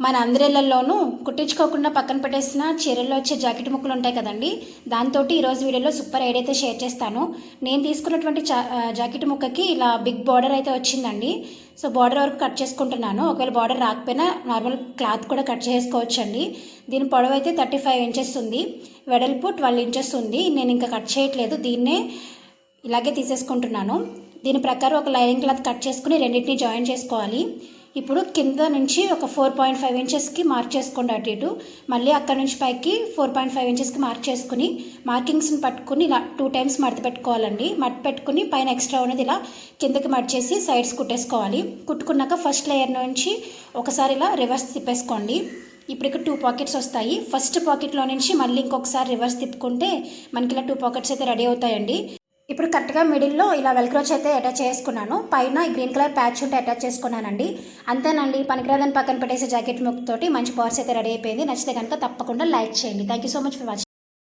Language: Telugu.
మన అందరిళ్లలోనూ కుట్టించుకోకుండా పక్కన పెట్టేసిన చీరల్లో వచ్చే జాకెట్ ముక్కలు ఉంటాయి కదండి. దాంతో ఈరోజు వీడియోలో సూపర్ ఐడియా అయితే షేర్ చేస్తాను. నేను తీసుకున్నటువంటి జాకెట్ ముక్కకి ఇలా బిగ్ బార్డర్ అయితే వచ్చిందండి. సో బార్డర్ వరకు కట్ చేసుకుంటున్నాను. ఒకవేళ బార్డర్ రాకపోయినా నార్మల్ క్లాత్ కూడా కట్ చేసుకోవచ్చండి. దీని పొడవు అయితే 35 ఇంచెస్ ఉంది, వెడల్పు 12 ఇంచెస్ ఉంది. నేను ఇంకా కట్ చేయట్లేదు, దీన్నే ఇలాగే తీసేసుకుంటున్నాను. దీని ప్రకారం ఒక లైనింగ్ క్లాత్ కట్ చేసుకుని రెండింటిని జాయిన్ చేసుకోవాలి. ఇప్పుడు కింద నుంచి ఒక 4.5 ఇంచెస్కి మార్క్ చేసుకోండి అటు ఇటు. మళ్ళీ అక్కడ నుంచి పైకి 4.5 ఇంచెస్కి మార్క్ చేసుకుని మార్కింగ్స్ని పట్టుకుని ఇలా 2 టైమ్స్ మడత పెట్టుకోవాలండి. మడత పెట్టుకుని పైన ఎక్స్ట్రా ఉన్నది ఇలా కిందకి మడిచేసి సైడ్స్ కుట్టేసుకోవాలి. కుట్టుకున్నాక ఫస్ట్ లేయర్ నుంచి ఒకసారి ఇలా రివర్స్ తిప్పేసుకోండి. ఇప్పుడు ఇక్కడ 2 పాకెట్స్ వస్తాయి. ఫస్ట్ పాకెట్లో నుంచి మళ్ళీ ఇంకొకసారి రివర్స్ తిప్పుకుంటే మనకి ఇలా 2 పాకెట్స్ అయితే రెడీ అవుతాయండి. ఇప్పుడు కరెక్ట్గా మిడిల్లో ఇలా వెల్క్రోచ్ అయితే అటాచ్ చేసుకున్నాను. పైన ఈ గ్రీన్ కలర్ ప్యాచ్ ఉంటే అటాచ్ చేసుకున్నానండి. అంతేనండి, పనికిరాదని పక్కన పెట్టేసే జాకెట్ ముక్కతోటి మంచి పర్స్ అయితే రెడీ అయిపోయింది. నచ్చితే కనుక తప్పకుండా లైక్ చేయండి. Thank you so much for watching.